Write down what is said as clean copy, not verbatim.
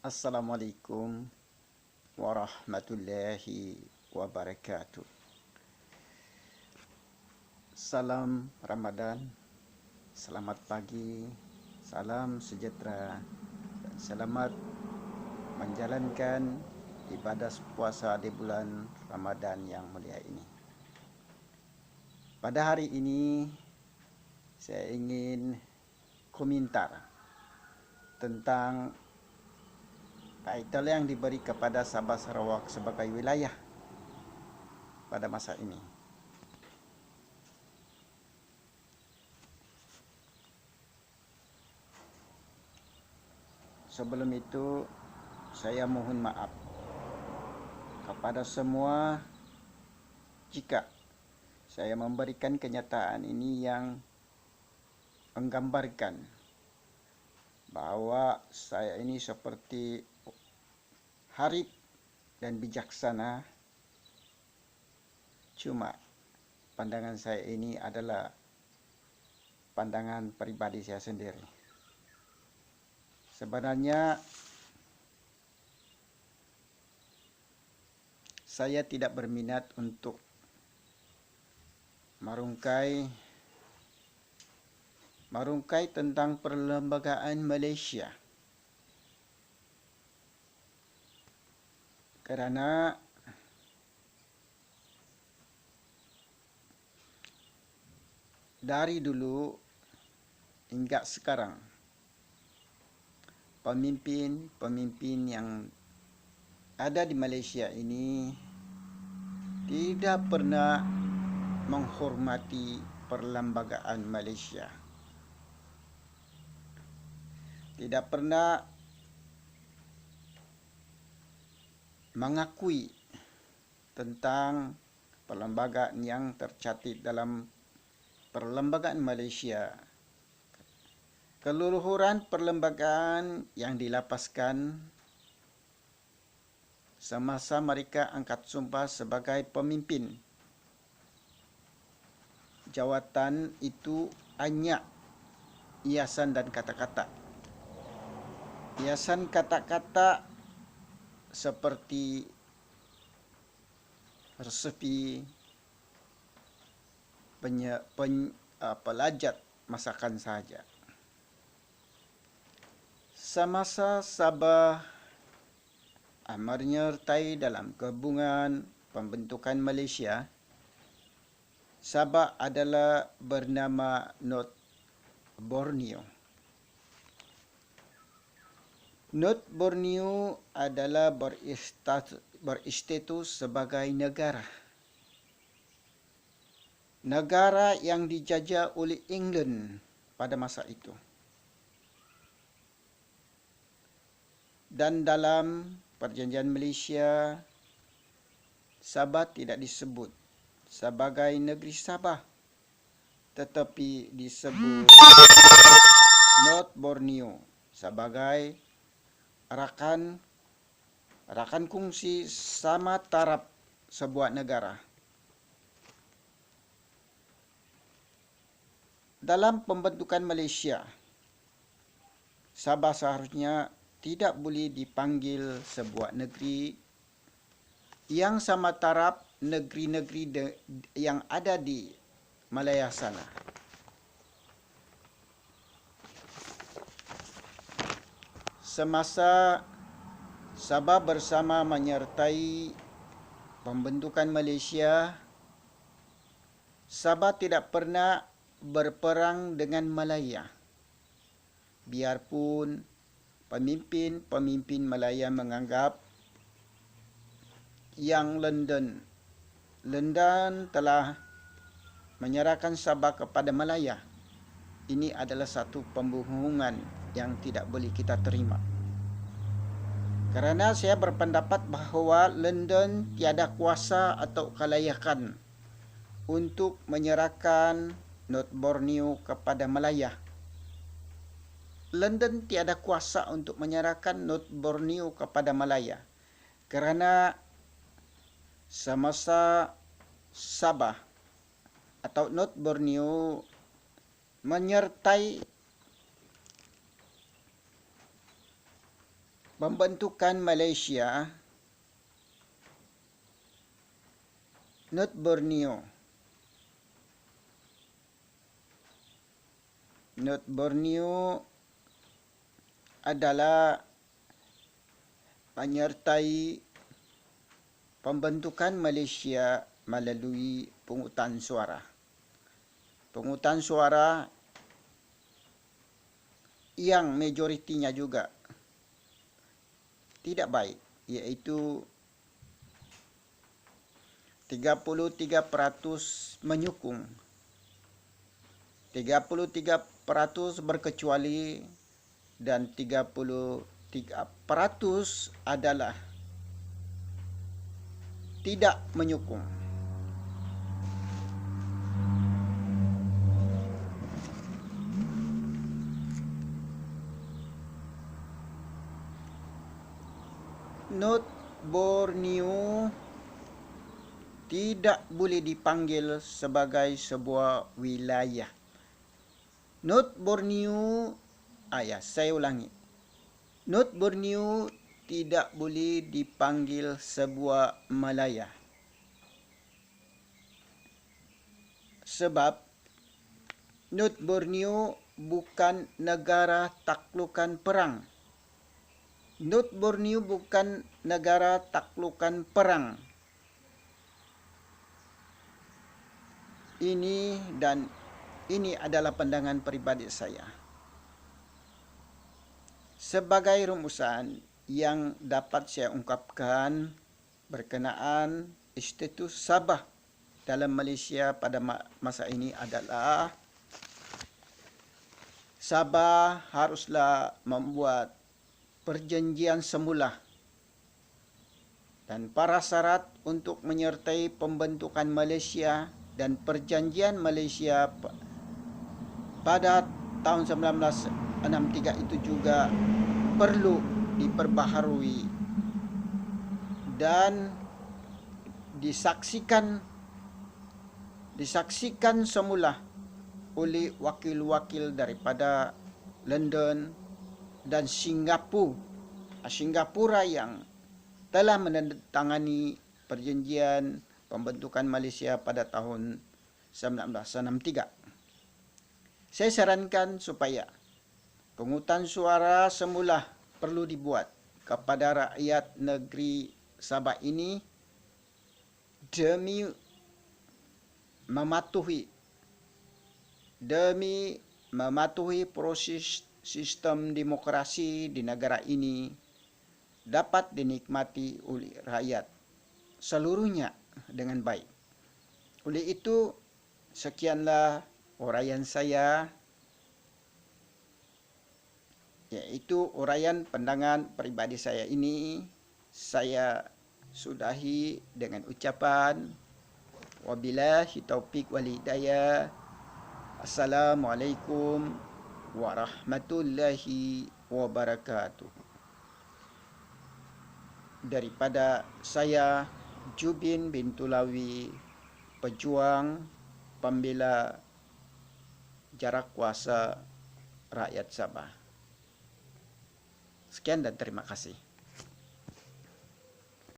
Assalamualaikum warahmatullahi wabarakatuh. Salam Ramadan, selamat pagi, salam sejahtera, dan selamat menjalankan ibadah puasa di bulan Ramadan yang mulia ini. Pada hari ini, saya ingin komentar tentang title yang diberi kepada Sabah Sarawak sebagai wilayah pada masa ini. Sebelum itu, saya mohon maaf kepada semua jika saya memberikan kenyataan ini yang menggambarkan bahwa saya ini seperti harib dan bijaksana. Cuma pandangan saya ini adalah pandangan pribadi saya sendiri. Sebenarnya saya tidak berminat untuk merungkai tentang perlembagaan Malaysia. Kerana dari dulu hingga sekarang, pemimpin yang ada di Malaysia ini tidak pernah menghormati perlembagaan Malaysia. Tidak pernah mengakui tentang perlembagaan yang tercatat dalam perlembagaan Malaysia. Keluhuran perlembagaan yang dilapaskan semasa mereka angkat sumpah sebagai pemimpin. Jawatan itu hanya hiasan dan kata-kata. Hiasan kata-kata seperti resepi, pelajat masakan sahaja. Semasa Sabah menyertai dalam gabungan pembentukan Malaysia, Sabah adalah bernama North Borneo. North Borneo adalah berstatus sebagai negara. Negara yang dijajah oleh England pada masa itu. Dan dalam perjanjian Malaysia, Sabah tidak disebut sebagai negeri Sabah, tetapi disebut North Borneo sebagai rakan kongsi sama taraf sebuah negara. Dalam pembentukan Malaysia, Sabah seharusnya tidak boleh dipanggil sebuah negeri yang sama taraf negeri-negeri yang ada di Malaya sana. Semasa Sabah bersama menyertai pembentukan Malaysia, Sabah tidak pernah berperang dengan Malaya. Biarpun pemimpin Malaya menganggap yang London telah menyerahkan Sabah kepada Malaya. Ini adalah satu pembohongan yang tidak boleh kita terima. Kerana saya berpendapat bahawa London tiada kuasa atau kelayakan untuk menyerahkan North Borneo kepada Malaya. London tiada kuasa untuk menyerahkan North Borneo kepada Malaya. Kerana semasa Sabah atau North Borneo menyertai Pembentukan Malaysia, North Borneo. North Borneo adalah menyertai pembentukan Malaysia melalui pungutan suara. Pungutan suara yang majoritinya juga tidak baik, iaitu 33% menyokong, 33% berkecuali, dan 33% adalah tidak menyokong. North Borneo tidak boleh dipanggil sebagai sebuah wilayah. North Borneo, saya ulangi. North Borneo tidak boleh dipanggil sebuah Malaya. Sebab North Borneo bukan negara taklukan perang. North Borneo bukan negara taklukan perang. Ini adalah pandangan peribadi saya. Sebagai rumusan yang dapat saya ungkapkan berkenaan status Sabah dalam Malaysia pada masa ini adalah Sabah haruslah membuat perjanjian semula dan para syarat untuk menyertai pembentukan Malaysia dan perjanjian Malaysia pada tahun 1963 itu juga perlu diperbaharui dan disaksikan semula oleh wakil-wakil daripada London dan Singapura yang telah menandatangani perjanjian pembentukan Malaysia pada tahun 1963. Saya sarankan supaya pungutan suara semula perlu dibuat kepada rakyat negeri Sabah ini demi mematuhi proses sistem demokrasi di negara ini dapat dinikmati oleh rakyat seluruhnya dengan baik. Oleh itu, sekianlah uraian saya, yaitu uraian pandangan peribadi saya ini. Saya sudahi dengan ucapan wabillahi taufik wal hidayah. Assalamualaikum warahmatullahi wabarakatuh. Daripada saya, Jubin bin Tulawi, pejuang pembela jarak kuasa rakyat Sabah. Sekian dan terima kasih.